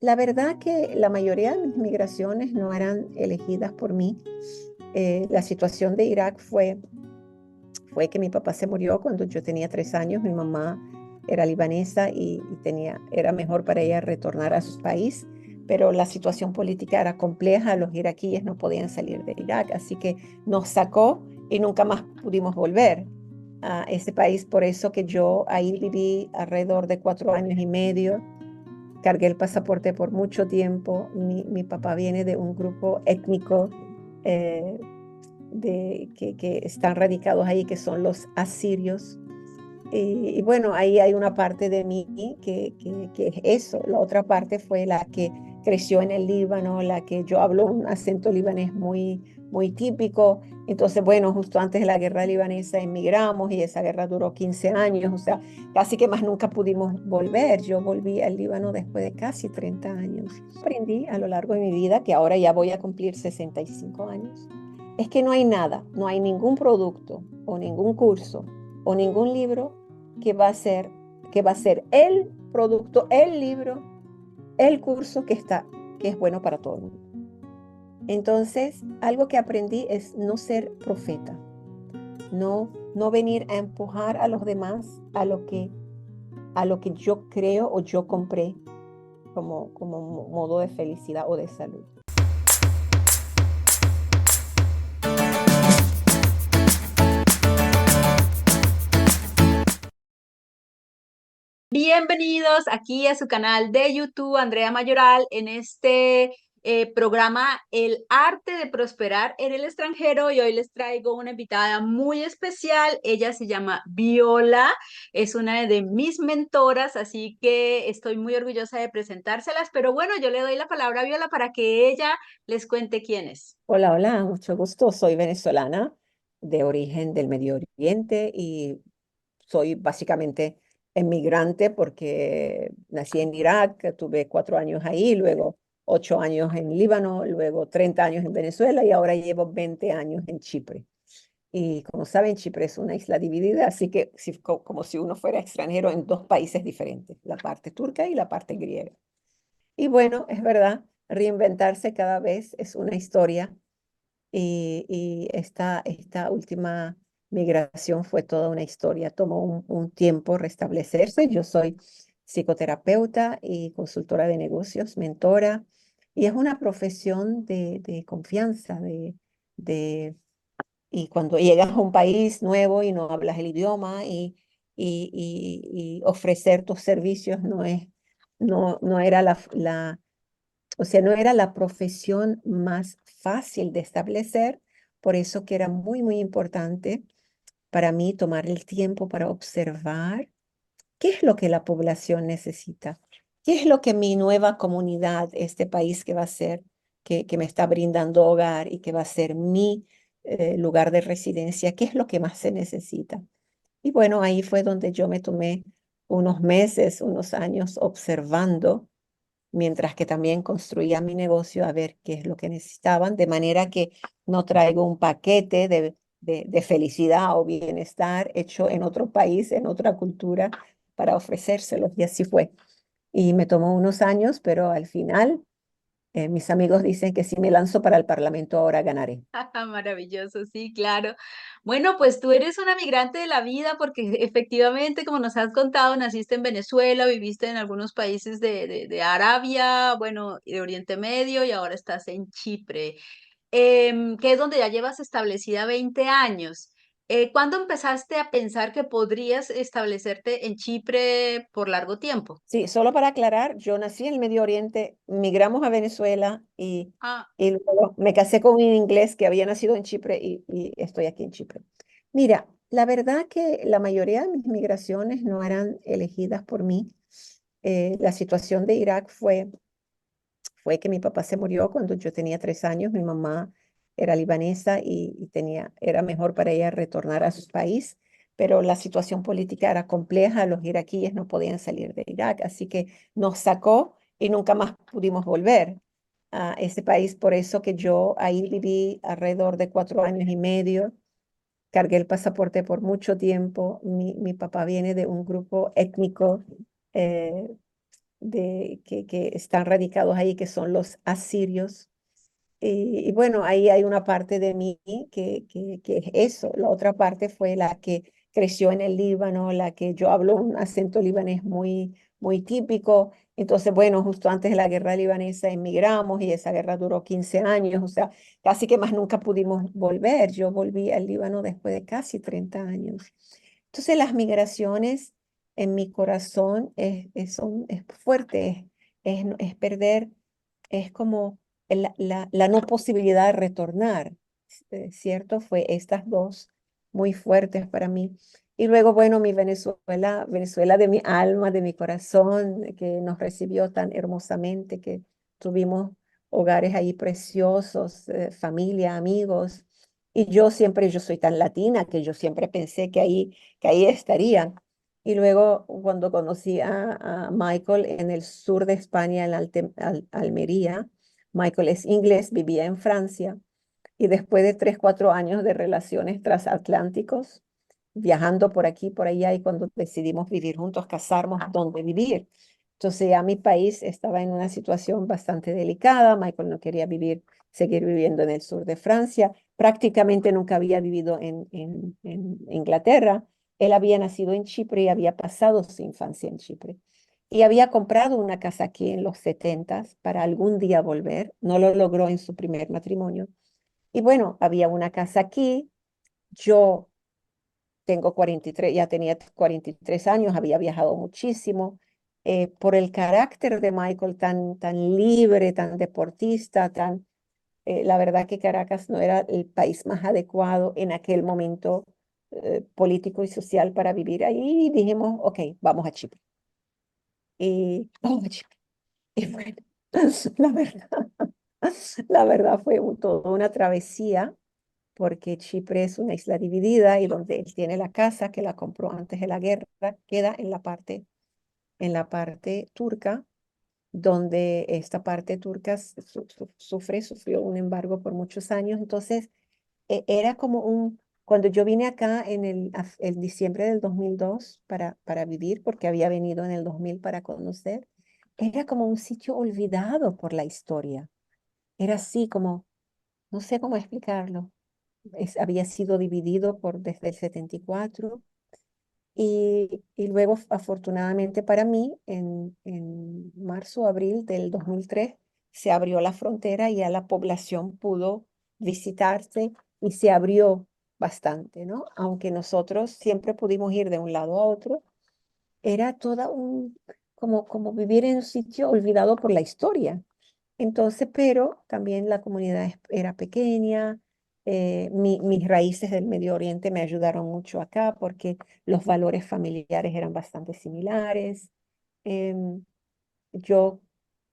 La verdad que la mayoría de mis migraciones no eran elegidas por mí. La situación de Irak fue que mi papá se murió cuando yo tenía 3 años. Mi mamá era libanesa y era mejor para ella retornar a su país, pero la situación política era compleja. Los iraquíes no podían salir de Irak, así que nos sacó y nunca más pudimos volver a ese país. Por eso que yo ahí viví alrededor de 4 años y medio. Cargué el pasaporte por mucho tiempo. Mi papá viene de un grupo étnico eh, que están radicados ahí, que son los asirios. Y bueno, ahí hay una parte de mí que es eso. La otra parte fue la que creció en el Líbano, la que yo hablo un acento libanés muy típico. Entonces, bueno, justo antes de la guerra libanesa emigramos y esa guerra duró 15 años, o sea, casi que más nunca pudimos volver. Yo volví al Líbano después de casi 30 años. Aprendí a lo largo de mi vida, que ahora ya voy a cumplir 65 años, es que no hay nada, no hay ningún producto o ningún curso o ningún libro que va a ser el producto, el libro, el curso que es bueno para todo el mundo. Entonces, algo que aprendí es no ser profeta, no venir a empujar a los demás a lo que yo creo o yo compré como modo de felicidad o de salud. Bienvenidos aquí a su canal de YouTube, Andrea Mayoral, en este programa El arte de prosperar en el extranjero. Y hoy les traigo una invitada muy especial. Ella se llama Viola, es una de mis mentoras, así que estoy muy orgullosa de presentárselas. Pero bueno, yo le doy la palabra a Viola para que ella les cuente quién es. Hola, hola, mucho gusto. Soy venezolana de origen del Medio Oriente y soy básicamente emigrante porque nací en Irak, tuve 4 años ahí, luego 8 años en Líbano, luego 30 años en Venezuela y ahora llevo 20 años en Chipre. Y como saben, Chipre es una isla dividida, así que como si uno fuera extranjero en dos países diferentes, la parte turca y la parte griega. Y bueno, es verdad, reinventarse cada vez es una historia y esta última migración fue toda una historia. Tomó un tiempo restablecerse. Yo soy psicoterapeuta y consultora de negocios, mentora, y es una profesión de confianza, de, y cuando llegas a un país nuevo y no hablas el idioma y ofrecer tus servicios no era o sea, no era la profesión más fácil de establecer, por eso que era muy importante para mí tomar el tiempo para observar qué es lo que la población necesita, qué es lo que mi nueva comunidad, este país que va a ser, que me está brindando hogar y que va a ser mi lugar de residencia, qué es lo que más se necesita. Y bueno, ahí fue donde yo me tomé unos meses, unos años observando mientras que también construía mi negocio a ver qué es lo que necesitaban, de manera que no traigo un paquete de felicidad o bienestar hecho en otro país, en otra cultura, para ofrecérselos. Y así fue. Y me tomó unos años, pero al final mis amigos dicen que si me lanzo para el Parlamento ahora ganaré. Maravilloso, sí, claro. Bueno, pues tú eres una migrante de la vida porque efectivamente, como nos has contado, naciste en Venezuela, viviste en algunos países de Arabia, bueno, y de Oriente Medio y ahora estás en Chipre, que es donde ya llevas establecida 20 años. ¿Cuándo empezaste a pensar que podrías establecerte en Chipre por largo tiempo? Sí, solo para aclarar, yo nací en el Medio Oriente, migramos a Venezuela Ah, y luego me casé con un inglés que había nacido en Chipre y estoy aquí en Chipre. Mira, la verdad que la mayoría de mis migraciones no eran elegidas por mí. La situación de Irak fue que mi papá se murió cuando yo tenía 3 años. Mi mamá era libanesa era mejor para ella retornar a su país, pero la situación política era compleja. Los iraquíes no podían salir de Irak, así que nos sacó y nunca más pudimos volver a ese país. Por eso que yo ahí viví alrededor de 4 años y medio. Cargué el pasaporte por mucho tiempo. Mi papá viene de un grupo étnico eh, que están radicados ahí, que son los asirios. Y bueno, ahí hay una parte de mí que es eso. La otra parte fue la que creció en el Líbano, la que yo hablo un acento libanés muy típico. Entonces, bueno, justo antes de la guerra libanesa emigramos y esa guerra duró 15 años, o sea, casi que más nunca pudimos volver. Yo volví al Líbano después de casi 30 años. Entonces, las migraciones en mi corazón es fuerte, es perder, es como la no posibilidad de retornar, ¿cierto? Fue estas dos muy fuertes para mí. Y luego, bueno, mi Venezuela, Venezuela de mi alma, de mi corazón, que nos recibió tan hermosamente, que tuvimos hogares ahí preciosos, familia, amigos. Y yo soy tan latina que yo siempre pensé que ahí estaría. Y luego, cuando conocí a Michael en el sur de España, en Almería, Michael es inglés, vivía en Francia y después de 3, 4 años de relaciones transatlánticos, viajando por aquí, por allá y cuando decidimos vivir juntos, casarnos, dónde vivir. Entonces ya mi país estaba en una situación bastante delicada. Michael no quería seguir viviendo en el sur de Francia. Prácticamente nunca había vivido en Inglaterra. Él había nacido en Chipre y había pasado su infancia en Chipre y había comprado una casa aquí en los 70 para algún día volver. No lo logró en su primer matrimonio. Y bueno, había una casa aquí. Yo tengo 43, ya tenía 43 años, había viajado muchísimo. Por el carácter de Michael tan libre, tan deportista, la verdad que Caracas no era el país más adecuado en aquel momento político y social para vivir ahí. Y dijimos, ok, vamos a Chipre. Y vamos a Chipre. Y bueno, la verdad, la verdad fue toda una travesía porque Chipre es una isla dividida y donde él tiene la casa que la compró antes de la guerra, queda en la parte turca, donde esta parte turca sufrió un embargo por muchos años. Entonces, era como cuando yo vine acá en diciembre del 2002 para vivir, porque había venido en el 2000 para conocer, era como un sitio olvidado por la historia. Era así como, no sé cómo explicarlo. Había sido dividido desde el 74 y luego, afortunadamente para mí, en marzo o abril del 2003 se abrió la frontera y ya la población pudo visitarse y se abrió bastante, ¿no? Aunque nosotros siempre pudimos ir de un lado a otro, era como vivir en un sitio olvidado por la historia. Entonces, pero también la comunidad era pequeña. Mis raíces del Medio Oriente me ayudaron mucho acá porque los valores familiares eran bastante similares. Em, yo,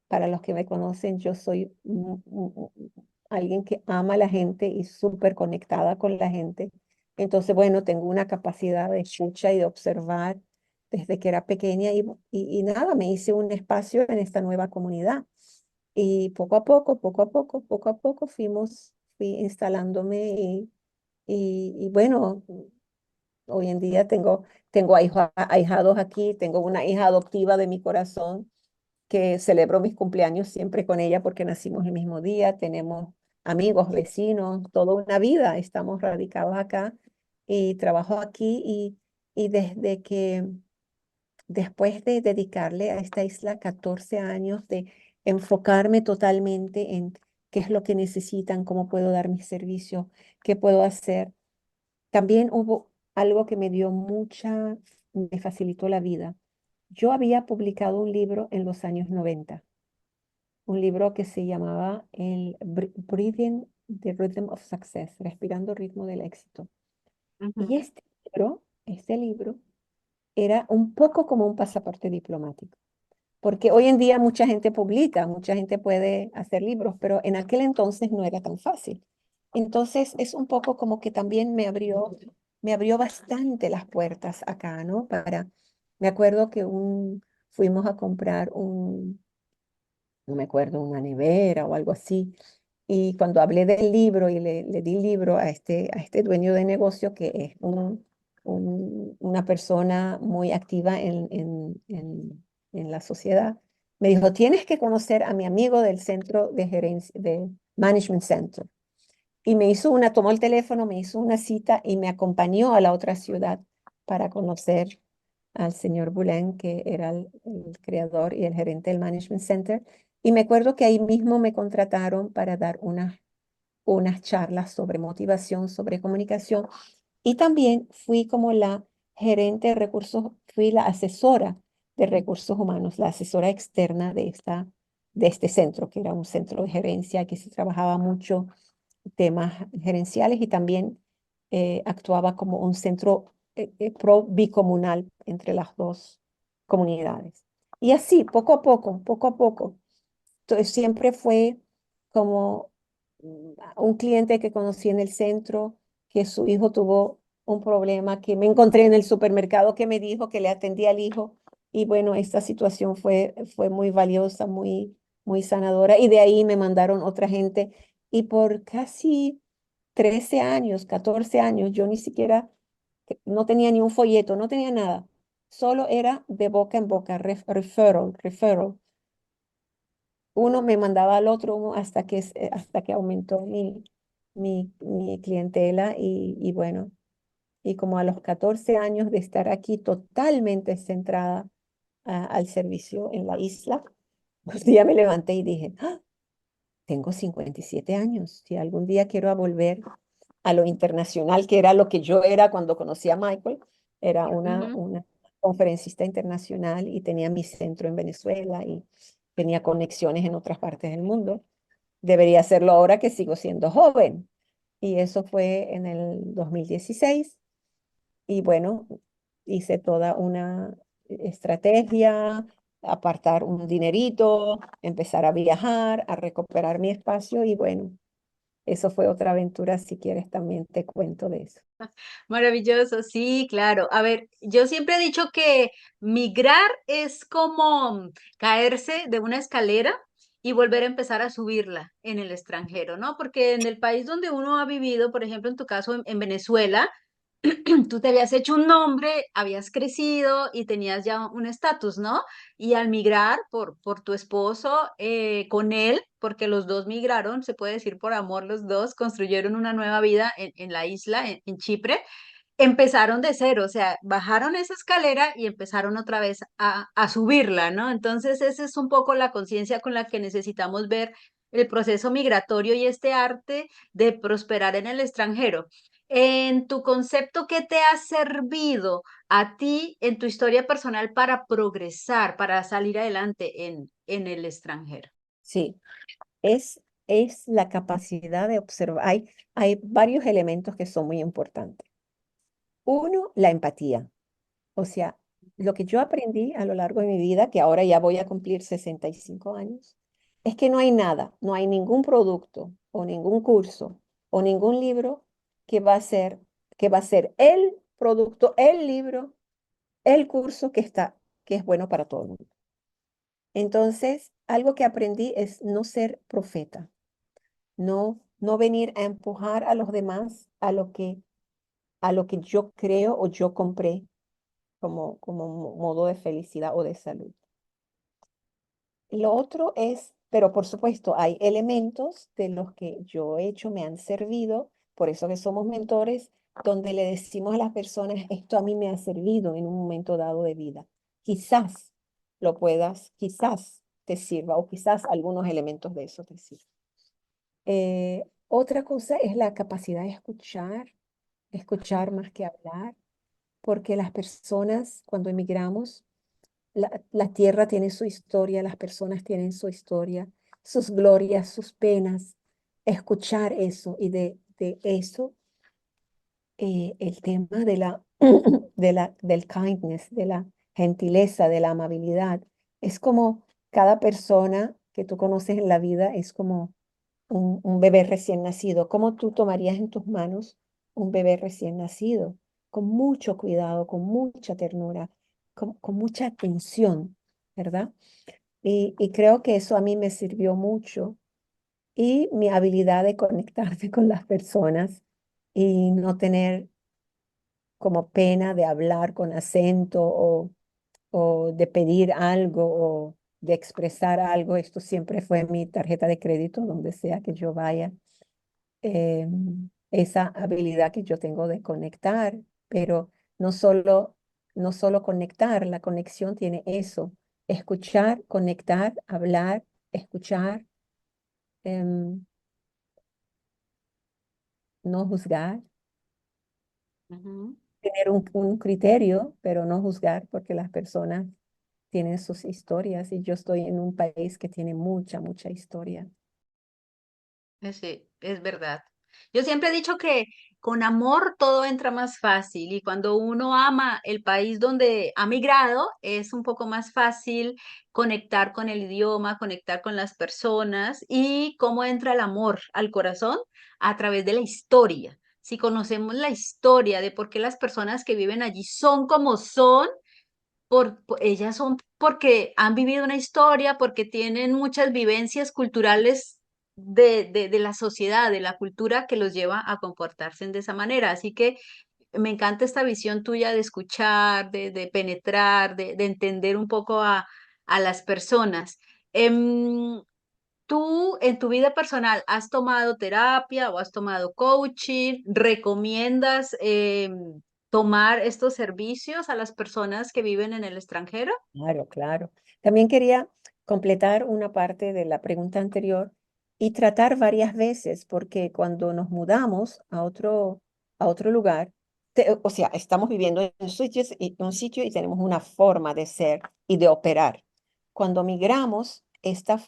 para los que me conocen, yo soy alguien que ama a la gente y súper conectada con la gente. Entonces, bueno, tengo una capacidad de escucha y de observar desde que era pequeña y nada, me hice un espacio en esta nueva comunidad. Y poco a poco, poco a poco fui instalándome y bueno, hoy en día tengo ahijados aquí, tengo una hija adoptiva de mi corazón que celebro mis cumpleaños siempre con ella porque nacimos el mismo día, tenemos amigos, vecinos, toda una vida estamos radicados acá y trabajo aquí y desde que después de dedicarle a esta isla 14 años, de enfocarme totalmente en qué es lo que necesitan, cómo puedo dar mis servicios, qué puedo hacer. También hubo algo que me facilitó la vida. Yo había publicado un libro en los años 90, un libro que se llamaba Breathing the Rhythm of Success, Respirando el ritmo del éxito. Y Ujú. este libro era un poco como un pasaporte diplomático. Porque hoy en día mucha gente publica, mucha gente puede hacer libros, pero en aquel entonces no era tan fácil. Entonces es un poco como que también me abrió bastante las puertas acá, ¿no? Me acuerdo que fuimos a comprar no me acuerdo, una nevera o algo así. Y cuando hablé del libro y le di el libro a este dueño de negocio, que es una persona muy activa en la sociedad, Me dijo, tienes que conocer a mi amigo del centro de gerencia, de Management Center. Y me hizo una, tomó el teléfono, me hizo una cita y me acompañó a la otra ciudad para conocer al señor Boulin, que era el creador y el gerente del Management Center. Y me acuerdo que ahí mismo me contrataron para dar unas charlas sobre motivación, sobre comunicación. Y también fui como la gerente de recursos, fui la asesora de recursos humanos, la asesora externa de este centro, que era un centro de gerencia que se trabajaba mucho temas gerenciales y también actuaba como un centro pro bicomunal entre las dos comunidades. Y así, poco a poco, poco a poco. Entonces, siempre fue como un cliente que conocí en el centro, que su hijo tuvo un problema, que me encontré en el supermercado, que me dijo que le atendía al hijo. Y bueno, esta situación fue muy valiosa, muy sanadora. Y de ahí me mandaron otra gente. Y por casi 13 años, 14 años, yo ni siquiera, no tenía ni un folleto, no tenía nada. Solo era de boca en boca, referral, referral. Uno me mandaba al otro uno hasta que aumentó mi clientela y bueno, y como a los 14 años de estar aquí totalmente centrada al servicio en la isla, un día me levanté y dije, "Ah, tengo 57 años, si algún día quiero volver a lo internacional, que era lo que yo era cuando conocí a Michael, era Ujú. una conferencista internacional y tenía mi centro en Venezuela y tenía conexiones en otras partes del mundo. Debería hacerlo ahora que sigo siendo joven. Y eso fue en el 2016. Y bueno, hice toda una estrategia, apartar un dinerito, empezar a viajar, a recuperar mi espacio y bueno, eso fue otra aventura. Si quieres, también te cuento de eso. Maravilloso, sí, claro. A ver, yo siempre he dicho que migrar es como caerse de una escalera y volver a empezar a subirla en el extranjero, ¿no? Porque en el país donde uno ha vivido, por ejemplo, en tu caso en Venezuela, tú te habías hecho un nombre, habías crecido y tenías ya un estatus, ¿no? Y al migrar por tu esposo, con él, porque los dos migraron, se puede decir por amor, los dos construyeron una nueva vida en la isla, en Chipre, empezaron de cero, o sea, bajaron esa escalera y empezaron otra vez a subirla, ¿no? Entonces, esa es un poco la conciencia con la que necesitamos ver el proceso migratorio y este arte de prosperar en el extranjero. En tu concepto, ¿qué te ha servido a ti en tu historia personal para progresar, para salir adelante en el extranjero? Sí, es la capacidad de observar. Hay varios elementos que son muy importantes. Uno, la empatía. O sea, lo que yo aprendí a lo largo de mi vida, que ahora ya voy a cumplir 65 años, es que no hay nada, no hay ningún producto o ningún curso o ningún libro que va a ser el producto, el libro, el curso que es bueno para todo el mundo. Entonces, algo que aprendí es no ser profeta, no venir a empujar a los demás a lo que yo creo o yo compré como modo de felicidad o de salud. Lo otro es, pero por supuesto, hay elementos de los que yo he hecho, me han servido, por eso que somos mentores, donde le decimos a las personas, esto a mí me ha servido en un momento dado de vida. Quizás lo puedas, quizás te sirva, o quizás algunos elementos de eso te sirvan. Otra cosa es la capacidad de escuchar más que hablar, porque las personas cuando emigramos, la tierra tiene su historia, las personas tienen su historia, sus glorias, sus penas. Escuchar eso y de eso, el tema del kindness, de la gentileza, de la amabilidad. Es como cada persona que tú conoces en la vida es como un bebé recién nacido. ¿Cómo tú tomarías en tus manos un bebé recién nacido? Con mucho cuidado, con mucha ternura, con mucha atención, ¿verdad? Y creo que eso a mí me sirvió mucho y mi habilidad de conectarse con las personas y no tener como pena de hablar con acento o de pedir algo de expresar algo. Esto siempre fue mi tarjeta de crédito, donde sea que yo vaya. Esa habilidad que yo tengo de conectar, pero no solo, no solo conectar, la conexión tiene eso, escuchar, conectar, hablar, escuchar, em, no juzgar, Ujú. tener un criterio, pero no juzgar, porque las personas tienen sus historias y yo estoy en un país que tiene mucha, mucha historia. Sí, es verdad. Yo siempre he dicho que con amor todo entra más fácil y cuando uno ama el país donde ha migrado es un poco más fácil conectar con el idioma, conectar con las personas y cómo entra el amor al corazón a través de la historia. Si conocemos la historia de por qué las personas que viven allí son como son, ellas son porque han vivido una historia, porque tienen muchas vivencias culturales de la sociedad, de la cultura que los lleva a comportarse de esa manera. Así que me encanta esta visión tuya de escuchar, de penetrar, de entender un poco a las personas. Em, ¿Tú en tu vida personal has tomado terapia o has tomado coaching? ¿Recomiendas tomar estos servicios a las personas que viven en el extranjero? Claro, claro. También quería completar una parte de la pregunta anterior y tratar varias veces, porque cuando nos mudamos a otro lugar, o sea, estamos viviendo en un sitio y tenemos una forma de ser y de operar. Cuando migramos, esta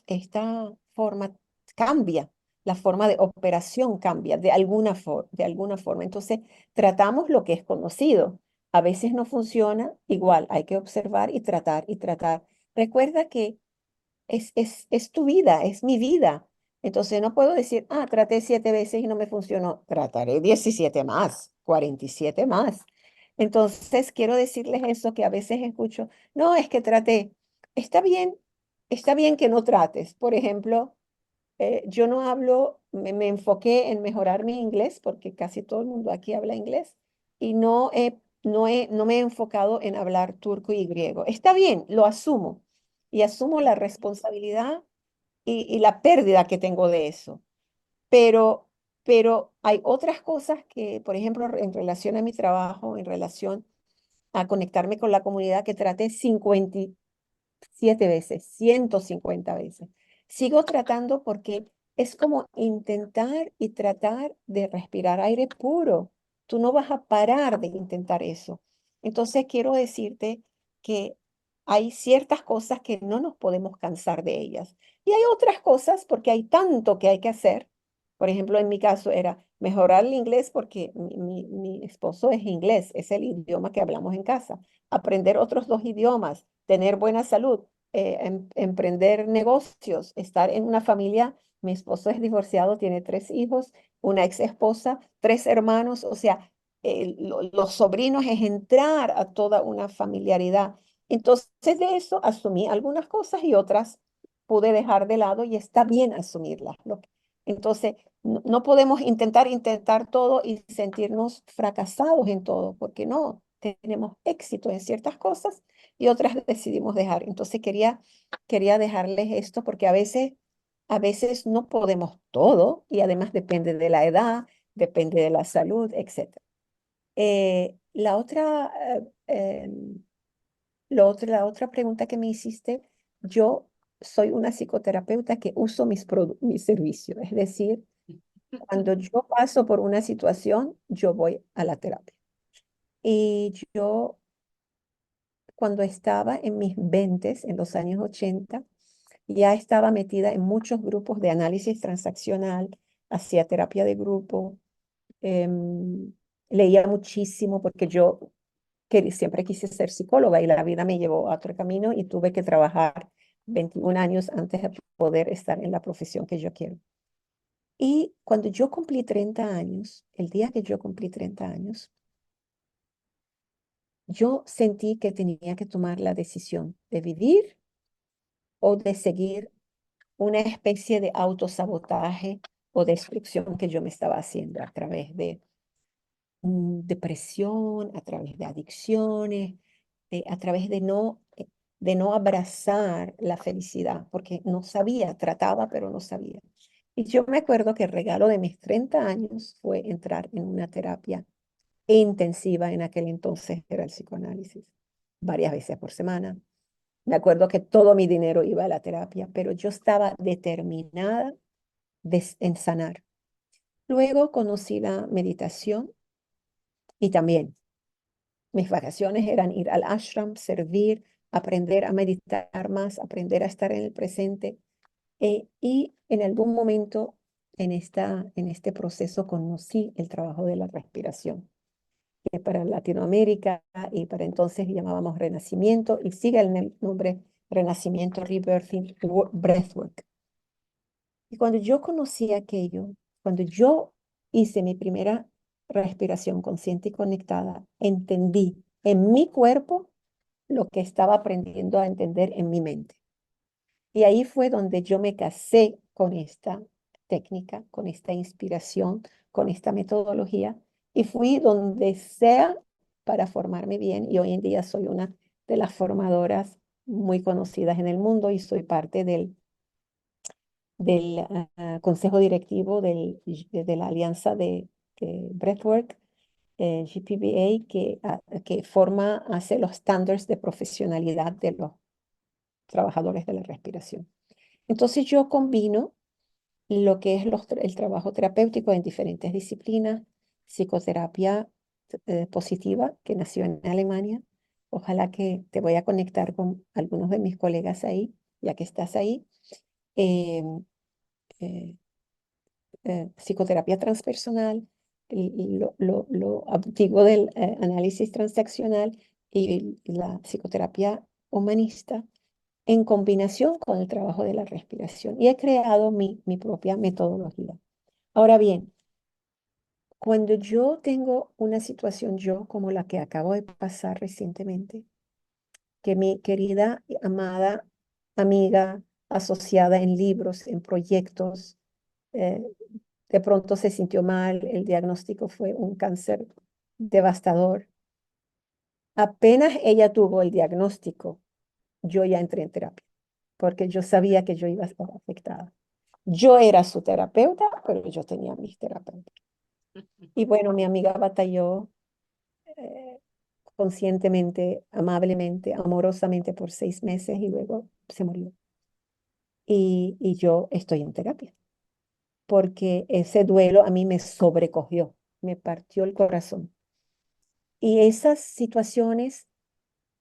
forma cambia, la forma de operación cambia de alguna forma. Entonces, tratamos lo que es conocido. A veces no funciona, igual hay que observar y tratar y tratar. Recuerda que es tu vida, es mi vida. Entonces no puedo decir, ah, traté 7 veces y no me funcionó. Trataré 17 más, 47 más. Entonces quiero decirles eso que a veces escucho, no, es que traté. Está bien, está bien que no trates. Por ejemplo, yo no hablo, me enfoqué en mejorar mi inglés porque casi todo el mundo aquí habla inglés y no me he enfocado en hablar turco y griego. Está bien, lo asumo y asumo la responsabilidad y la pérdida que tengo de eso. Pero, pero hay otras cosas que, por ejemplo, en relación a mi trabajo, en relación a conectarme con la comunidad que traté 7 veces, 150 veces. Sigo tratando porque es como intentar y tratar de respirar aire puro. Tú no vas a parar de intentar eso. Entonces quiero decirte que hay ciertas cosas que no nos podemos cansar de ellas. Y hay otras cosas porque hay tanto que hay que hacer. Por ejemplo, en mi caso era mejorar el inglés porque mi esposo es inglés, es el idioma que hablamos en casa. Aprender otros 2 idiomas, tener buena salud, emprender negocios, estar en una familia. Mi esposo es divorciado, tiene 3 hijos, una ex esposa, 3 hermanos, o sea, los sobrinos es entrar a toda una familiaridad. Entonces de eso asumí algunas cosas y otras pude dejar de lado y está bien asumirlas. Entonces, no podemos intentar todo y sentirnos fracasados en todo, porque no, tenemos éxito en ciertas cosas y otras decidimos dejar. Entonces quería dejarles esto porque a veces no podemos todo y además depende de la edad, depende de la salud, etc. La otra, la otra pregunta que me hiciste, yo soy una psicoterapeuta que uso mis servicios, es decir, cuando yo paso por una situación, yo voy a la terapia. Y yo cuando estaba en mis 20, en los años 80, ya estaba metida en muchos grupos de análisis transaccional, hacía terapia de grupo, em, leía muchísimo porque yo siempre quise ser psicóloga y la vida me llevó a otro camino y tuve que trabajar 21 años antes de poder estar en la profesión que yo quiero. Y cuando yo cumplí 30 años, el día que yo cumplí 30 años, yo sentí que tenía que tomar la decisión de vivir o de seguir una especie de autosabotaje o destrucción que yo me estaba haciendo a través de depresión, a través de adicciones, a través de no de no abrazar la felicidad, porque no sabía, trataba, pero no sabía. Y yo me acuerdo que el regalo de mis 30 años fue entrar en una terapia intensiva, en aquel entonces era el psicoanálisis, varias veces por semana. Me acuerdo que todo mi dinero iba a la terapia, pero yo estaba determinada en sanar. Luego conocí la meditación y también mis vacaciones eran ir al ashram, servir, aprender a meditar más, aprender a estar en el presente. Y en algún momento en este proceso conocí el trabajo de la respiración, que para Latinoamérica y para entonces llamábamos Renacimiento y sigue el nombre Renacimiento Rebirthing Breathwork. Y cuando yo conocí aquello, cuando yo hice mi primera respiración consciente y conectada, entendí en mi cuerpo lo que estaba aprendiendo a entender en mi mente. Y ahí fue donde yo me casé con esta técnica, con esta inspiración, con esta metodología y fui donde sea para formarme bien y hoy en día soy una de las formadoras muy conocidas en el mundo y soy parte del consejo directivo de la alianza de Breathwork, GPBA, que forma, hace los estándares de profesionalidad de los trabajadores de la respiración. Entonces yo combino lo que es el trabajo terapéutico en diferentes disciplinas, psicoterapia positiva, que nació en Alemania. Ojalá que te voy a conectar con algunos de mis colegas ahí, ya que estás ahí. Eh, eh, Psicoterapia transpersonal, lo antiguo del análisis transaccional y la psicoterapia humanista en combinación con el trabajo de la respiración. Y he creado mi propia metodología. Ahora bien, cuando yo tengo una situación yo como la que acabo de pasar recientemente, que mi querida y amada amiga asociada en libros, en proyectos, eh, de pronto se sintió mal, el diagnóstico fue un cáncer devastador. Apenas ella tuvo el diagnóstico, yo ya entré en terapia, porque yo sabía que yo iba a estar afectada. Yo era su terapeuta, pero yo tenía mis terapeutas. Y bueno, mi amiga batalló eh, conscientemente, amablemente, amorosamente por 6 meses y luego se murió. Y yo estoy en terapia, porque ese duelo a mí me sobrecogió, me partió el corazón. Y esas situaciones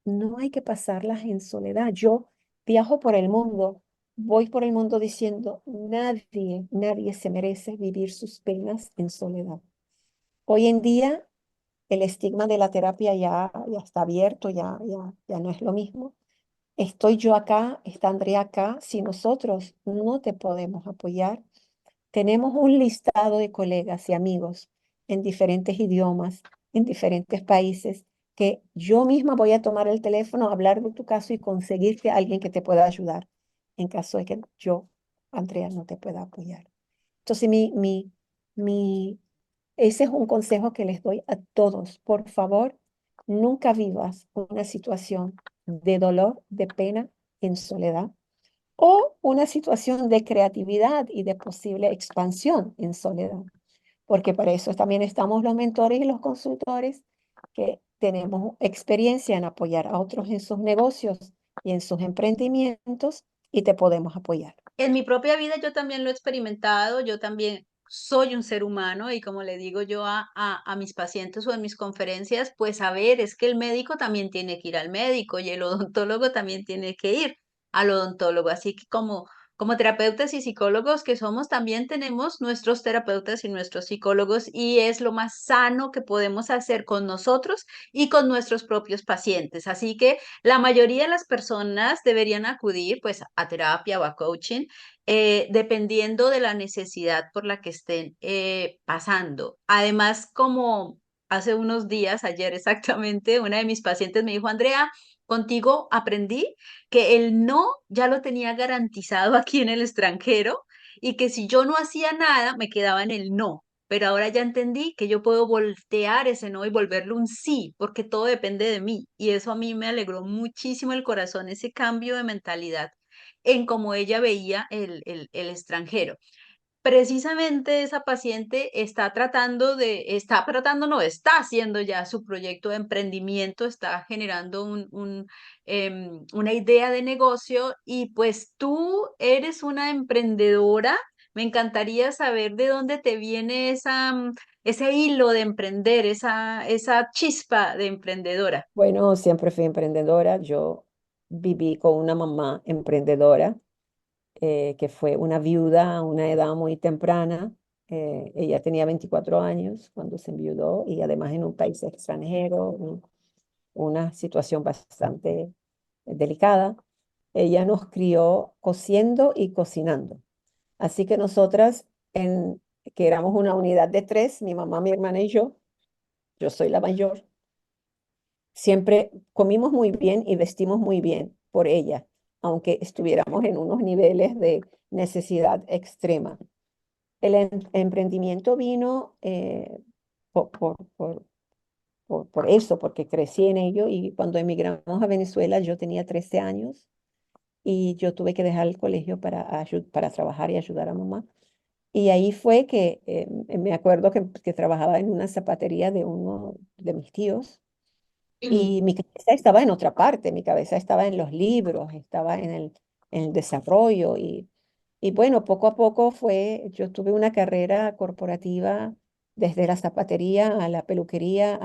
no hay que pasarlas en soledad. Yo viajo por el mundo, voy por el mundo diciendo, nadie se merece vivir sus penas en soledad. Hoy en día el estigma de la terapia ya está abierto, ya no es lo mismo. Estoy yo acá, está Andrea acá. Si nosotros no te podemos apoyar, tenemos un listado de colegas y amigos en diferentes idiomas, en diferentes países, que yo misma voy a tomar el teléfono, hablar de tu caso y conseguirte a alguien que te pueda ayudar en caso de que yo, Andrea, no te pueda apoyar. Entonces, mi, ese es un consejo que les doy a todos. Por favor, nunca vivas una situación de dolor, de pena en soledad o una situación de creatividad y de posible expansión en soledad, porque para eso también estamos los mentores y los consultores que tenemos experiencia en apoyar a otros en sus negocios y en sus emprendimientos y te podemos apoyar. En mi propia vida yo también lo he experimentado, yo también soy un ser humano y como le digo yo a mis pacientes o en mis conferencias, pues a ver, es que el médico también tiene que ir al médico y el odontólogo también tiene que ir al odontólogo. Así que como terapeutas y psicólogos que somos, también tenemos nuestros terapeutas y nuestros psicólogos y es lo más sano que podemos hacer con nosotros y con nuestros propios pacientes. Así que la mayoría de las personas deberían acudir pues a terapia o a coaching dependiendo de la necesidad por la que estén pasando. Además, como hace unos días, ayer exactamente, una de mis pacientes me dijo, Andrea, contigo aprendí que el no ya lo tenía garantizado aquí en el extranjero y que si yo no hacía nada, me quedaba en el no. pero ahora ya entendí que yo puedo voltear ese no y volverlo un sí, porque todo depende de mí. Y eso a mí me alegró muchísimo el corazón, ese cambio de mentalidad en cómo ella veía el extranjero. Precisamente esa paciente está tratando, no, está haciendo ya su proyecto de emprendimiento, está generando una idea de negocio y pues tú eres una emprendedora. Me encantaría saber de dónde te viene ese hilo de emprender, esa chispa de emprendedora. Bueno, siempre fui emprendedora. Yo viví con una mamá emprendedora que fue una viuda a una edad muy temprana. Ella tenía 24 años cuando se enviudó y además en un país extranjero, una situación bastante delicada. Ella nos crió cociendo y cocinando. Así que nosotras, que éramos una unidad de tres, mi mamá, mi hermana y yo soy la mayor, siempre comimos muy bien y vestimos muy bien por ella, aunque estuviéramos en unos niveles de necesidad extrema. El emprendimiento vino por eso, porque crecí en ello y cuando emigramos a Venezuela yo tenía 13 años y yo tuve que dejar el colegio para trabajar y ayudar a mamá. Y ahí fue que me acuerdo que trabajaba en una zapatería de uno de mis tíos y mi cabeza estaba en otra parte, mi cabeza estaba en los libros, estaba en el desarrollo y bueno, poco a poco yo tuve una carrera corporativa desde la zapatería a la peluquería,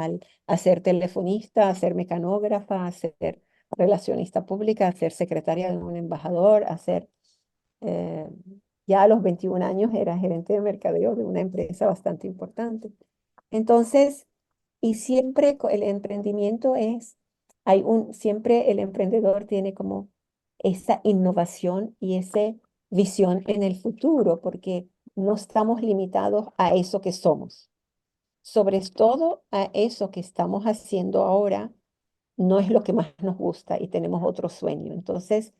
a ser telefonista, a ser mecanógrafa, a ser relacionista pública, a ser secretaria de un embajador, eh, ya a los 21 años era gerente de mercadeo de una empresa bastante importante. Entonces, y siempre el emprendimiento siempre el emprendedor tiene como esa innovación y esa visión en el futuro, porque no estamos limitados a eso que somos. Sobre todo a eso que estamos haciendo ahora, no es lo que más nos gusta y tenemos otro sueño. Entonces,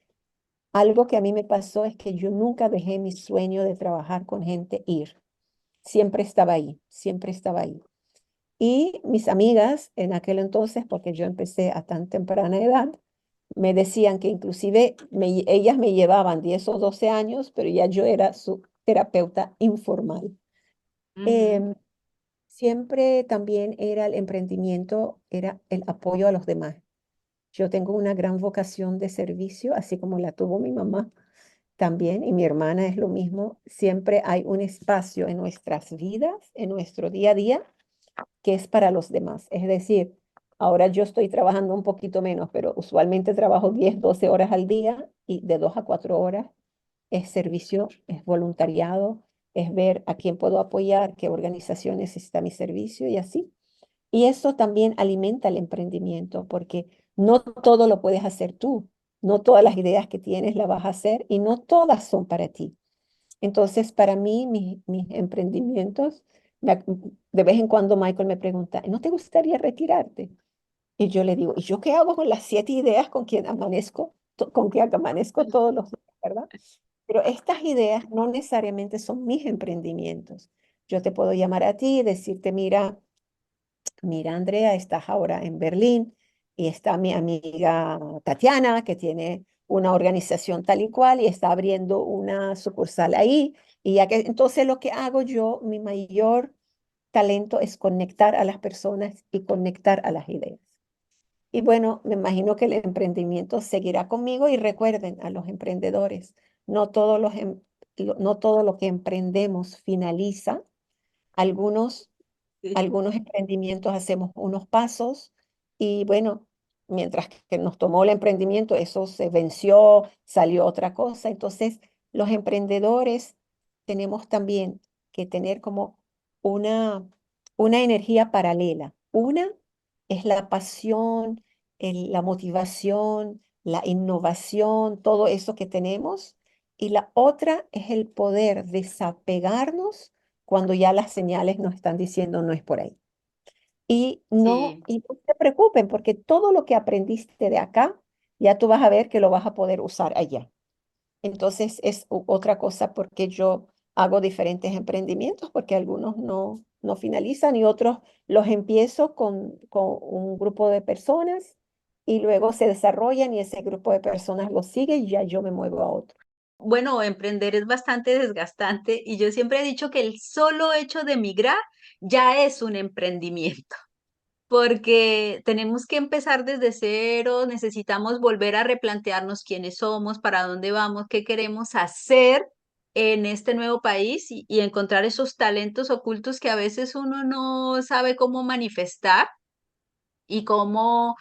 algo que a mí me pasó es que yo nunca dejé mi sueño de trabajar con gente ir. Siempre estaba ahí, siempre estaba ahí. Y mis amigas en aquel entonces, porque yo empecé a tan temprana edad, me decían que inclusive ellas me llevaban 10 o 12 años, pero ya yo era su terapeuta informal. Ujú. Em, Siempre también era el emprendimiento, era el apoyo a los demás. Yo tengo una gran vocación de servicio, así como la tuvo mi mamá también, y mi hermana es lo mismo. Siempre hay un espacio en nuestras vidas, en nuestro día a día, que es para los demás. Es decir, ahora yo estoy trabajando un poquito menos, pero usualmente trabajo 10 12 horas al día y de 2 a 4 horas es servicio, es voluntariado, es ver a quién puedo apoyar, qué organización necesita mi servicio y así. Y eso también alimenta el emprendimiento, porque no todo lo puedes hacer tú, no todas las ideas que tienes las vas a hacer y no todas son para ti. Entonces, para mí, mis emprendimientos, de vez en cuando Michael me pregunta, ¿no te gustaría retirarte? Y yo le digo, ¿y yo qué hago con las 7 ideas con que amanezco todos los días, ¿verdad? Pero estas ideas no necesariamente son mis emprendimientos. Yo te puedo llamar a ti y decirte, mira, Andrea, estás ahora en Berlín y está mi amiga Tatiana, que tiene una organización tal y cual y está abriendo una sucursal ahí. Y ya que entonces lo que hago yo, mi mayor talento es conectar a las personas y conectar a las ideas. Y bueno, me imagino que el emprendimiento seguirá conmigo y recuerden a los emprendedores, no todos no todo lo que emprendemos finaliza. Algunos Sí. algunos emprendimientos hacemos unos pasos y bueno, mientras que nos tomó el emprendimiento, eso se venció, salió otra cosa. Entonces, los emprendedores tenemos también que tener como una, una energía paralela. Una es la pasión, la motivación, la innovación, todo eso que tenemos. Y la otra es el poder desapegarnos cuando ya las señales nos están diciendo no es por ahí. Sí. Y no se preocupen porque todo lo que aprendiste de acá, ya tú vas a ver que lo vas a poder usar allá. Entonces es otra cosa porque yo hago diferentes emprendimientos porque algunos no finalizan y otros los empiezo con un grupo de personas y luego se desarrollan y ese grupo de personas lo sigue y ya yo me muevo a otro. Bueno, emprender es bastante desgastante y yo siempre he dicho que el solo hecho de migrar ya es un emprendimiento, porque tenemos que empezar desde cero, necesitamos volver a replantearnos quiénes somos, para dónde vamos, qué queremos hacer en este nuevo país y encontrar esos talentos ocultos que a veces uno no sabe cómo manifestar y cómo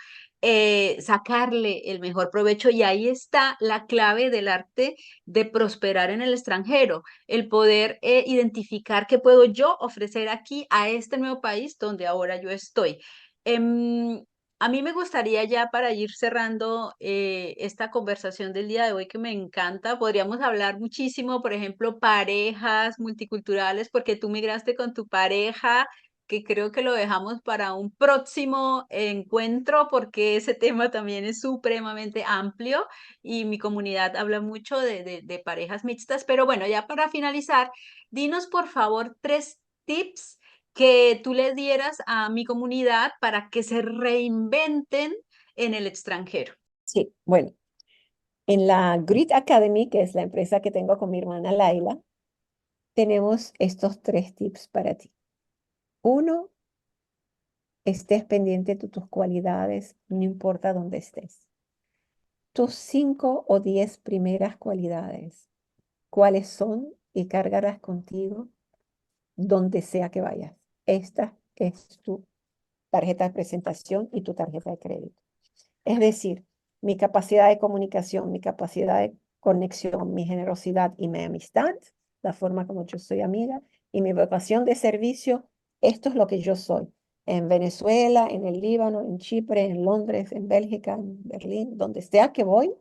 sacarle el mejor provecho. Y ahí está la clave del arte de prosperar en el extranjero, el poder identificar qué puedo yo ofrecer aquí a este nuevo país donde ahora yo estoy. Em, a mí me gustaría ya para ir cerrando esta conversación del día de hoy que me encanta, podríamos hablar muchísimo, por ejemplo, parejas multiculturales, porque tú migraste con tu pareja que creo que lo dejamos para un próximo encuentro porque ese tema también es supremamente amplio y mi comunidad habla mucho de parejas mixtas. Pero bueno, ya para finalizar, dinos por favor 3 tips que tú le dieras a mi comunidad para que se reinventen en el extranjero. Sí, bueno, en la Grit Academy, que es la empresa que tengo con mi hermana Laila, tenemos estos 3 tips para ti. Uno, estés pendiente de tus cualidades, no importa dónde estés. Tus 5 o 10 primeras cualidades, cuáles son y cargarás contigo donde sea que vayas. Esta es tu tarjeta de presentación y tu tarjeta de crédito. Es decir, mi capacidad de comunicación, mi capacidad de conexión, mi generosidad y mi amistad, la forma como yo soy amiga y mi vocación de servicio, esto es lo que yo soy. En Venezuela, en el Líbano, en Chipre, en Londres, en Bélgica, en Berlín, donde sea que voy,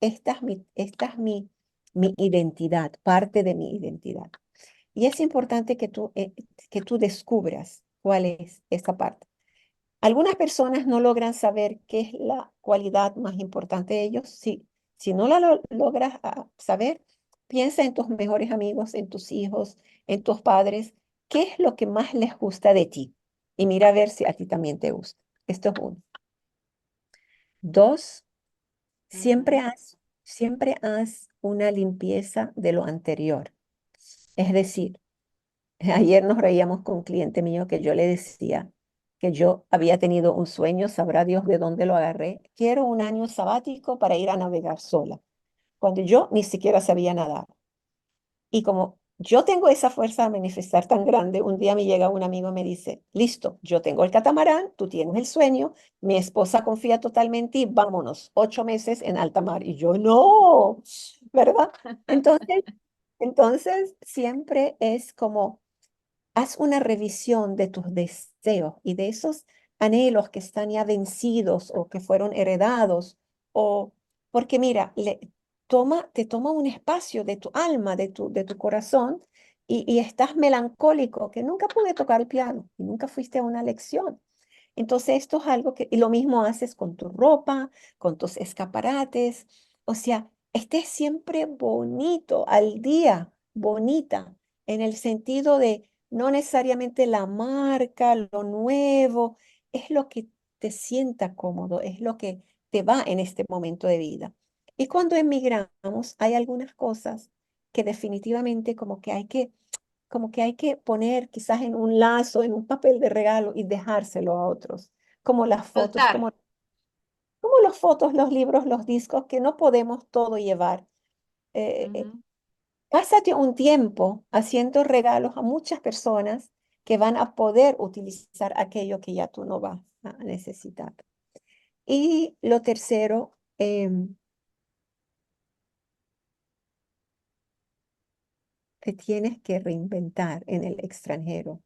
esta es mi identidad, parte de mi identidad. Y es importante que tú descubras cuál es esa parte. Algunas personas no logran saber qué es la cualidad más importante de ellos. Si no la logras saber, piensa en tus mejores amigos, en tus hijos, en tus padres, qué es lo que más les gusta de ti. Y mira a ver si a ti también te gusta. Esto es uno. Dos, Ujú. siempre haz una limpieza de lo anterior. Es decir, ayer nos reíamos con un cliente mío que yo le decía que yo había tenido un sueño, sabrá Dios de dónde lo agarré. Quiero un año sabático para ir a navegar sola, cuando yo ni siquiera sabía nadar. Y como yo tengo esa fuerza de manifestar tan grande, un día me llega un amigo y me dice, listo, yo tengo el catamarán, tú tienes el sueño, mi esposa confía totalmente y vámonos, 8 meses en alta mar. Y yo, no, ¿verdad? Entonces, entonces siempre es como haz una revisión de tus deseos y de esos anhelos que están ya vencidos o que fueron heredados, o porque mira, te toma un espacio de tu alma, de tu corazón, y estás melancólico, que nunca pude tocar el piano y nunca fuiste a una lección. Entonces esto es algo y lo mismo haces con tu ropa, con tus escaparates, o sea, estés siempre bonito, al día, bonita, en el sentido de no necesariamente la marca, lo nuevo, es lo que te sienta cómodo, es lo que te va en este momento de vida. Y cuando emigramos, hay algunas cosas que definitivamente como que hay que poner quizás en un lazo, en un papel de regalo y dejárselo a otros, como las fotos, Soltar. como las fotos, los libros, los discos, que no podemos todo llevar. Eh, eh, Ujú. Pásate un tiempo haciendo regalos a muchas personas que van a poder utilizar aquello que ya tú no vas a necesitar. Y lo tercero, te tienes que reinventar en el extranjero.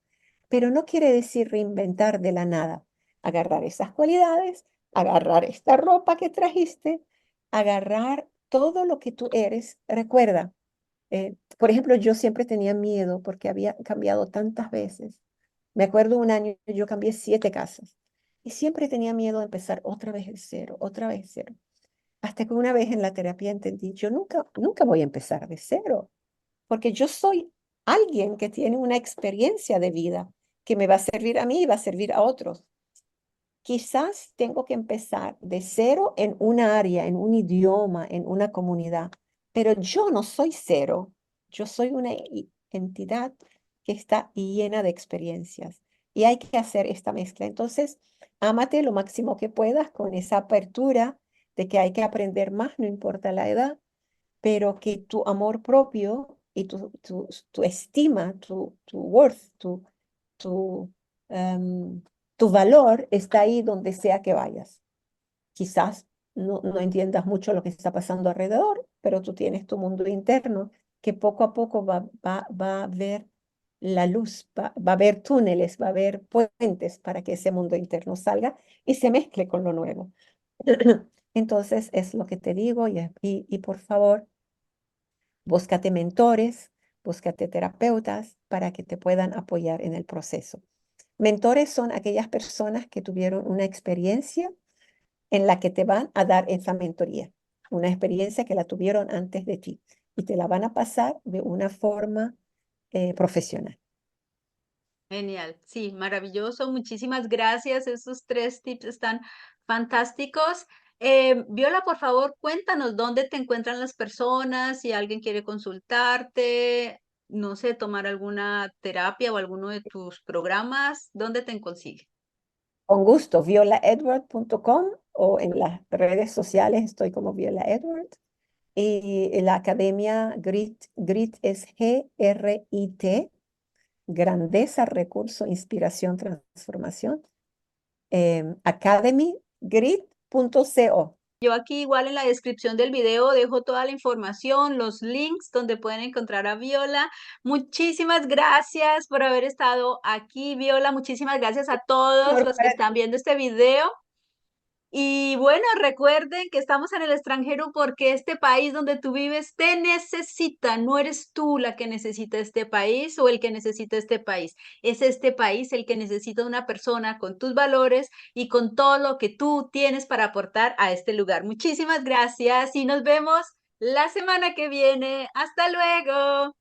Pero no quiere decir reinventar de la nada. Agarrar esas cualidades, agarrar esta ropa que trajiste, agarrar todo lo que tú eres. Recuerda, por ejemplo, yo siempre tenía miedo porque había cambiado tantas veces. Me acuerdo un año, yo cambié 7 casas y siempre tenía miedo de empezar otra vez de cero, otra vez de cero. Hasta que una vez en la terapia entendí, yo nunca voy a empezar de cero, porque yo soy alguien que tiene una experiencia de vida que me va a servir a mí y va a servir a otros. Quizás tengo que empezar de cero en una área, en un idioma, en una comunidad, pero yo no soy cero. Yo soy una entidad que está llena de experiencias y hay que hacer esta mezcla. Entonces, ámate lo máximo que puedas con esa apertura de que hay que aprender más, no importa la edad, pero que tu amor propio y tu estima, tu worth, tu, em, tu valor está ahí donde sea que vayas. Quizás no entiendas mucho lo que está pasando alrededor, pero tú tienes tu mundo interno que poco a poco va a ver la luz, va a haber túneles, va a haber puentes para que ese mundo interno salga y se mezcle con lo nuevo. Entonces, es lo que te digo y por favor, búscate mentores, búscate terapeutas para que te puedan apoyar en el proceso. Mentores son aquellas personas que tuvieron una experiencia en la que te van a dar esa mentoría, una experiencia que la tuvieron antes de ti y te la van a pasar de una forma profesional. Genial, sí, maravilloso. Muchísimas gracias. Esos tres tips están fantásticos. Viola, por favor, cuéntanos dónde te encuentran las personas, si alguien quiere consultarte, no sé, tomar alguna terapia o alguno de tus programas, ¿dónde te consigue? Con gusto, violaedward.com o en las redes sociales estoy como Viola Edward. Y en la academia GRIT es GRIT, Grandeza, Recurso, Inspiración, Transformación. Academygrid.co. Yo aquí igual en la descripción del video dejo toda la información, los links donde pueden encontrar a Viola. Muchísimas gracias por haber estado aquí, Viola. Muchísimas gracias a todos Honor los que para están ti. viendo este video. Y bueno, recuerden que estamos en el extranjero porque este país donde tú vives te necesita. No eres tú la que necesita este país o el que necesita este país. Es este país el que necesita una persona con tus valores y con todo lo que tú tienes para aportar a este lugar. Muchísimas gracias y nos vemos la semana que viene. Hasta luego.